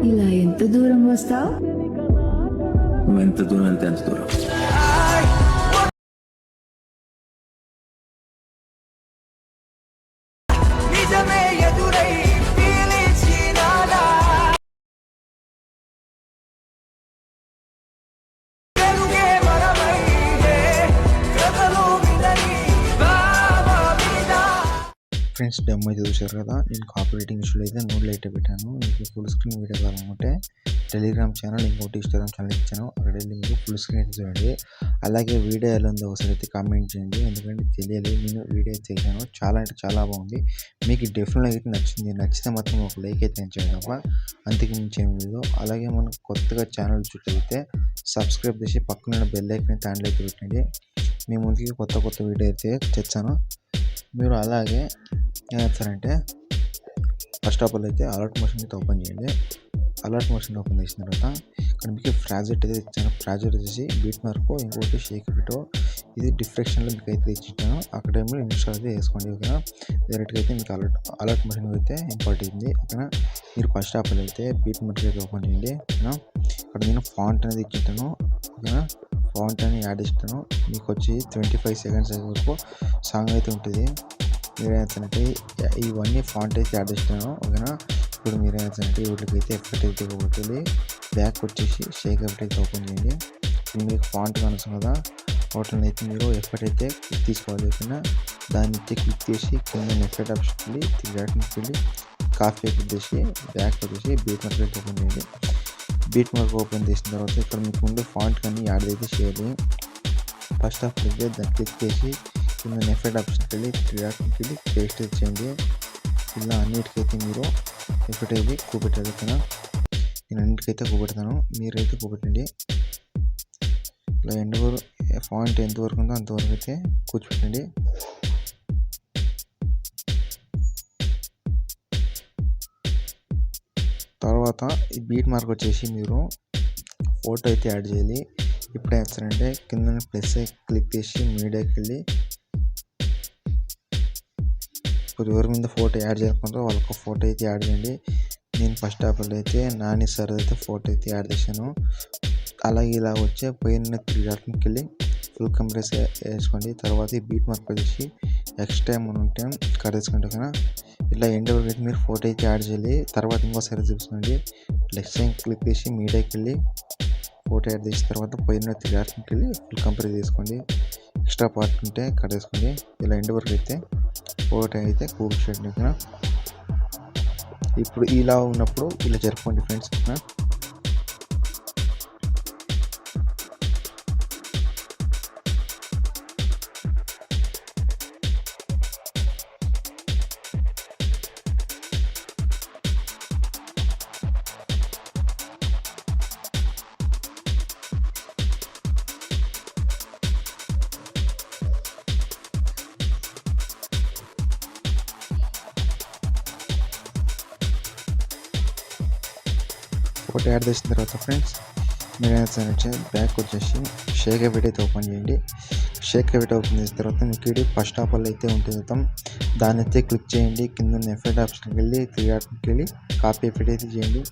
ఇలా ఎంత దూరం వస్తావు? నువ్వు ఎంత దూరం అంటే అంత దూరం. ఫ్రెండ్స్ డెమో అయితే చూశారు కదా. నేను కాపీరైటింగ్ ఇష్యూలో అయితే నోట్ లైట్ పెట్టాను. మీకు ఫుల్ స్క్రీన్ వీడియో కావాలనుకుంటే టెలిగ్రామ్ ఛానల్, ఇంకోటి ఇన్స్టాగ్రామ్ ఛానల్ ఇచ్చాను, అక్కడ వెళ్ళి మీకు ఫుల్ స్క్రీన్ అయితే చూడండి. అలాగే వీడియో ఎలా ఉందో ఒకసారి అయితే కామెంట్ చేయండి, ఎందుకంటే తెలియాలి. నేను వీడియో అయితే చేశాను, చాలా అంటే చాలా బాగుంది. మీకు డెఫినెట్గా అయితే నచ్చింది. నచ్చితే మాత్రం ఒక లైక్ అయితే చేయండి తప్ప అంతకు మించి ఏం లేదు. అలాగే మనకు కొత్తగా ఛానల్ చుట్టూ సబ్స్క్రైబ్ చేసి పక్కన బెల్ ఐకాన్ అయితే ఆన్లో అయితే పెట్టండి. మీ ముందుకి కొత్త కొత్త వీడియో అయితే తెచ్చాను. మీరు అలాగే ఏం చేస్తారంటే ఫస్ట్ ఆఫ్ ఆల్ అయితే అలర్ట్ మోషన్ అయితే ఓపెన్ చేయండి. అలర్ట్ మోషన్ ఓపెన్ చేసిన తర్వాత ఇక్కడ మీకు ప్రాజెక్ట్ అయితే ఇచ్చాను. ప్రాజెక్ట్ వచ్చేసి బీట్ మార్క్, ఇంకోటి షేక్ ఫిటో. ఇది డిఫ్రెక్షన్లో మీకు అయితే ఇచ్చాను. అక్కడ ఏమో ఇన్స్టాల్ అయితే వేసుకోండి. ఓకేనా, డైరెక్ట్గా అయితే మీకు అలర్ట్ మోషన్ అయితే ఇంపార్ట్ అయింది. ఓకేనా, మీరు ఫస్ట్ ఆఫ్ ఆల్ అయితే బీట్ మార్క్ అయితే ఓపెన్ చేయండి. ఓకేనా, ఇక్కడ నేను ఫాంట్ అనేది ఇచ్చింటాను. ఓకేనా, ఫాంట్ అని యాడ్ ఇస్తాను. మీకు వచ్చి 25 సెకండ్స్ వరకు సాంగ్ అయితే ఉంటుంది. మీరు ఏంటంటే ఇవన్నీ ఫాంట్ అయితే యాడ్ చేస్తాను. ఓకేనా, ఇప్పుడు మీరు ఏంటంటే వీటికి అయితే ఎఫెక్ట్ అయితే ఇవ్వబోతుంది. బ్యాక్ వచ్చేసి షేక్ ఎఫెక్ట్ అయితే ఓపెన్ చేయండి. మీకు ఫాంట్ కనుస్తుంది కదా, వాటిని అయితే మీరు ఎఫెక్ట్ అయితే తీసుకోవాలి. ఓకేనా, దాన్ని అయితే క్లిక్ చేసి కింద ఎఫెక్ట్ ఆప్షన్కి వెళ్ళి తిరిగి వెళ్ళి కాఫీ ఎఫెక్ట్ చేసి బ్యాక్ వచ్చేసి బీట్ మార్క్ అయితే ఓపెన్ చేయండి. బీట్ మార్క్ ఓపెన్ చేసిన తర్వాత ఇక్కడ మీకు ముందు ఫాంట్ కానీ యాడ్ అయితే చేయాలి. ఫస్ట్ ఆఫ్ అయితే దాన్ని క్లిక్ చేసి కింద ఎఫెక్ట్ ఆప్షన్కి వెళ్ళి వెళ్ళి పేస్ట్ చేయండి. ఇలా అన్నిటికైతే మీరు ఎఫెక్ట్ అయితే కూపెట్టాలి. ఓకేనా, నేను అన్నిటికైతే కూపెడతాను, మీరైతే కూపెట్టండి. ఇలా ఫాంట్ ఎంతవరకు ఉందో అంతవరకు అయితే కూర్చోపెట్టండి. తర్వాత ఈ బీట్ మార్క్ వచ్చేసి మీరు ఫోటో అయితే యాడ్ చేయాలి. ఇప్పుడు ఏం చేస్తారంటే కింద ప్లస్ క్లిక్ చేసి మీడియాకి వెళ్ళి ఇప్పుడు ఎవరి మీద ఫోటో యాడ్ చేయకుండా వాళ్ళకి ఫోటో అయితే యాడ్ చేయండి. నేను ఫస్ట్ ఆఫ్ ఆల్ అయితే నాని సార్ అయితే ఫోటో అయితే యాడ్ చేశాను. అలాగే ఇలా వచ్చే పైన 3 డాట్కి వెళ్ళి ఫుల్ కంప్రెస్ వేసుకోండి. తర్వాత ఈ బీట్ మార్క్ వచ్చేసి ఎక్స్ట్రా ఏమైనా ఉంటే కట్ చేసుకోండి. ఓకేనా, ఇలా ఎండ్ వరకు అయితే మీరు ఫోటో అయితే యాడ్ చేయాలి. తర్వాత ఇంకోసారి చూసుకోండి, లెఫ్ట్ సైడ్ క్లిక్ చేసి మీడియాకి వెళ్ళి ఫోటో యాడ్ చేసిన తర్వాత పైన 3 డాట్కి వెళ్ళి ఫుల్ కంప్రెస్ చేసుకోండి. ఎక్స్ట్రా పార్ట్ ఉంటే కట్ చేసుకోండి. ఇలా ఎండ్ వరకు అయితే ఫోటో అయితే కూర్చోండి. ఓకేనా, ఇప్పుడు ఇలా ఉన్నప్పుడు ఇలా జరుపుకోండి ఫ్రెండ్స్. ఓకేనా, ఫోటో యాడ్ చేసిన తర్వాత ఫ్రెండ్స్ మీరు ఏం చేస్తారంటే బ్యాక్ వచ్చేసి షేక్ ఎఫెక్ట్ అయితే ఓపెన్ చేయండి. షేక్ ఎఫెక్ట్ ఓపెన్ చేసిన తర్వాత మీకు ఇది ఫస్ట్ ఆఫ్ ఆల్ అయితే ఉంటుంది. దాన్ని అయితే క్లిక్ చేయండి. కింద ఎఫెక్ట్ ఆప్షన్కి వెళ్ళి 3 డాట్కి వెళ్ళి కాపీ ఎఫెక్ట్ అయితే చేయండి.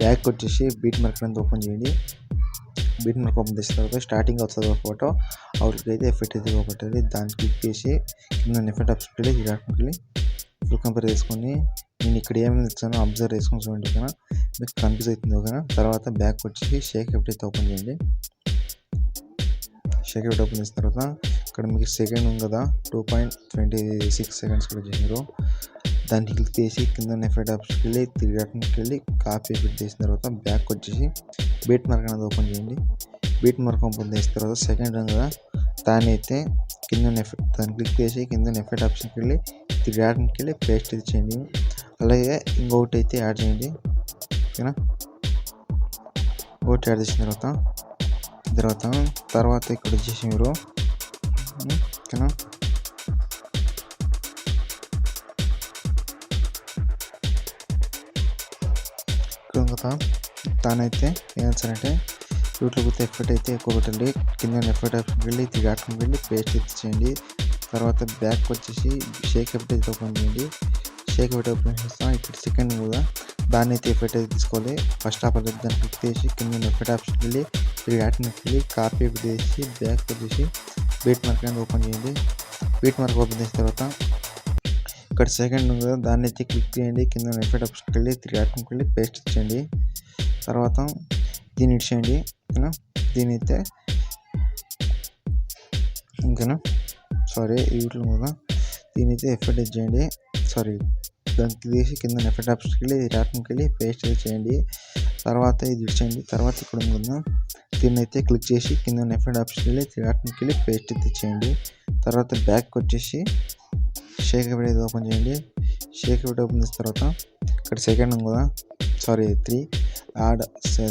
బ్యాక్ వచ్చేసి బీట్ మార్క్ అనేది ఓపెన్ చేయండి. బీట్ మార్క్ ఓపెన్ చేసిన తర్వాత స్టార్టింగ్ వస్తుంది ఫోటో, అవుట్కి అయితే ఎఫెక్ట్ అయితే ఇవ్వబడుతుంది. దాన్ని క్లిక్ చేసి కింద ఎఫెక్ట్ ఆప్షన్కి వెళ్ళి 3 డాట్కి వెళ్ళి ఫుల్ కంపేర్ చేసుకొని నేను ఇక్కడ ఏమైనా ఇచ్చానో అబ్జర్వ్ చేసుకొని చూడండి. ఓకేనా, మీకు కన్ఫ్యూజ్ అవుతుంది. ఓకేనా, తర్వాత బ్యాక్ వచ్చేసి షేక్ ఎఫెక్ట్ అయితే ఓపెన్ చేయండి. షేక్ ఎఫెక్ట్ ఓపెన్ చేసిన తర్వాత ఇక్కడ మీకు సెకండ్ ఉంది కదా, 2.26 సెకండ్స్ కూడా చేసినారు. దాన్ని క్లిక్ చేసి కింద ఎఫెక్ట్ ఆప్షన్కి వెళ్ళి 3 డాట్కి వెళ్ళి కాపీ ఎఫెక్ట్ చేసిన తర్వాత బ్యాక్ వచ్చేసి బీట్ మార్క్ అనేది ఓపెన్ చేయండి. బీట్ మార్క్ ఓపెన్ చేసిన తర్వాత సెకండ్ ఉంది కదా, దాన్ని అయితే దాన్ని క్లిక్ చేసి కింద ఎఫెక్ట్ ఆప్షన్కి వెళ్ళి 3 డాట్కి వెళ్ళి పేస్ట్ అయితే చేయండి. అలాగే ఇంకొకటి అయితే యాడ్ చేయండి. ఓకేనా, ఇంకొకటి యాడ్ చేసిన తర్వాత ఇక్కడ వచ్చేసి మీరు ఓకేనా ఇక్కడ తానైతే ఏం చేస్తారంటే యూట్యూబ్ ఎఫెక్ట్ అయితే ఎక్కువ పెట్టండి. కింద ఎఫెక్ట్ ఆప్షన్కి వెళ్ళి 3 డాట్కి వెళ్ళి పేస్ట్ అయితే చేయండి. తర్వాత బ్యాక్ వచ్చేసి షేక్ ఎఫెక్ట్ అయితే ఓపెన్ చేయండి. షేక్ పెట్టి ఓపెన్ చేస్తాం. ఇప్పుడు సెకండ్ కూడా దాన్ని అయితే ఎఫెక్ట్ అయితే తీసుకోవాలి. ఫస్ట్ ఆఫ్ ఆల్ దాన్ని క్లిక్ చేసి కింద ఎఫెక్ట్ ఆప్షన్కి వెళ్ళి 3 డాట్కి వెళ్ళి కాపీ చేసి బ్యాక్ వచ్చేసి బీట్ మార్క్ అనేది ఓపెన్ చేయండి. బీట్ మార్క్ ఓపెన్ చేసిన తర్వాత ఇక్కడ సెకండ్ ఉంది కదా దాన్ని అయితే క్లిక్ చేయండి. కింద ఎఫెక్ట్ ఆప్షన్కి వెళ్ళి 3 డాట్కి వెళ్ళి పేస్ట్ ఇచ్చేయండి. తర్వాత దీన్ని ఇచ్చేయండి. ఓకేనా, దీని అయితే ఇంకేనా వీటిలో కూడా దీని అయితే ఎఫెక్ట్ ఇచ్చేయండి. దాన్ని తీసి కింద ఎఫెక్ట్ ఆప్షన్కి వెళ్ళి డాట్కి వెళ్ళి పేస్ట్ చేయండి. తర్వాత ఇది ఇచ్చేయండి. తర్వాత ఇక్కడ ఉంది దీన్ని అయితే క్లిక్ చేసి కింద ఎఫెక్ట్ ఆప్షన్కి వెళ్ళి డాట్కి వెళ్ళి పేస్ట్ ఇచ్చేయండి. తర్వాత బ్యాక్ వచ్చేసి షేక్ ఎఫెక్ట్ ఓపెన్ చేయండి. షేక్ ఎఫెక్ట్ ఓపెన్ చేసిన తర్వాత ఇక్కడ సెకండ్ ఉంది కదా 3 యాడ్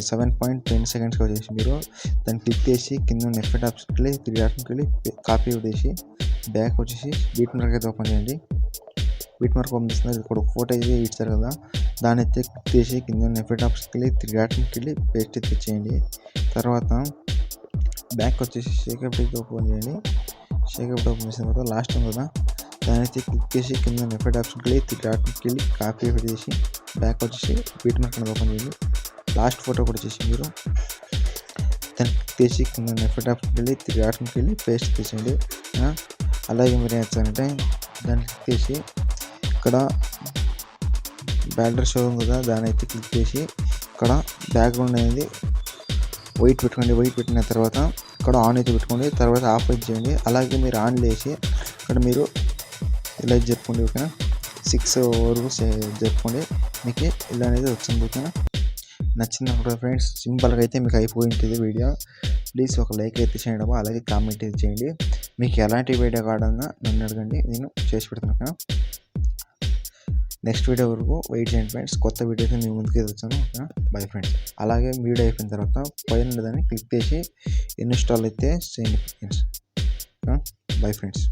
7.10 సెకండ్స్కి వచ్చేసి మీరు దాన్ని క్లిక్ చేసి కింద ఎఫెక్ట్ ఆప్షన్కి వెళ్ళి 3 డాట్కి వెళ్ళి కాపీ చేసి బ్యాక్ వచ్చేసి బీట్ మార్క్ అయితే ఓపెన్ చేయండి. బీట్ మార్క్ ఓపెన్ చేస్తున్నారు. ఇక్కడ ఒక ఫోటో అయితే ఇచ్చారు కదా దాన్ని అయితే క్లిక్ చేసి కింద ఎఫెక్ట్ ఆప్షన్కి వెళ్ళి 3 డాట్కి వెళ్ళి పేస్ట్ అయితే చేయండి. తర్వాత బ్యాక్ వచ్చేసి షేక్ ఎఫెక్ట్ ఓపెన్ చేయండి. షేక్ ఎఫెక్ట్ ఓపెన్ చేసిన తర్వాత లాస్ట్ ఉంది కదా దాన్ని అయితే క్లిక్ చేసి కింద ఎఫెక్ట్ ఆప్షన్కి వెళ్ళి 3 డాట్కి వెళ్ళి కాపీ చేసి బ్యాక్ వచ్చేసి బీట్ మార్క్ అనేది ఓపెన్ చేయండి. లాస్ట్ ఫోటో కూడా వచ్చేసి మీరు దాన్ని క్లిక్ చేసి కింద ఎఫెక్ట్ ఆప్షన్కి వెళ్ళి 3 డాట్కి వెళ్ళి పేస్ట్ చేసేయండి. అలాగే మీరు ఏం చేస్తారంటే దాన్ని క్లిక్ చేసి ఇక్కడ బ్యాక్గ్రౌండ్ షో ఉంది కదా దాన్ని అయితే క్లిక్ చేసి ఇక్కడ బ్యాక్గ్రౌండ్ అనేది వైట్ పెట్టుకోండి. వైట్ పెట్టిన తర్వాత ఇక్కడ ఆన్ అయితే పెట్టుకోండి. తర్వాత ఆఫ్ అయితే చేయండి. అలాగే మీరు ఆన్ చేసి ఇక్కడ మీరు ఇలా జరుపుకోండి. ఓకేనా, 6 వరకు జరుపుకోండి. మీకు ఇలా అనేది వచ్చింది. ఓకేనా, నచ్చింది అనుకుంటా ఫ్రెండ్స్. సింపుల్గా అయితే మీకు అయిపోయి ఉంటుంది వీడియో. ప్లీజ్ ఒక లైక్ అయితే చేయడం, అలాగే కామెంట్ అయితే చేయండి. మీకు ఎలాంటి వీడియో కావాలన్నా నన్ను అడగండి, నేను చేసి పెడతాను. ఓకేనా, నెక్స్ట్ వీడియో వరకు వెయిట్ చేయండి ఫ్రెండ్స్. కొత్త వీడియో అయితే మీ ముందుకే వచ్చాను. ఓకేనా, బై ఫ్రెండ్స్. అలాగే వీడియో అయిపోయిన తర్వాత పైన దాన్ని క్లిక్ చేసి ఇన్స్టాల్ అయితే చేయండి ఫ్రెండ్స్. Bye friends.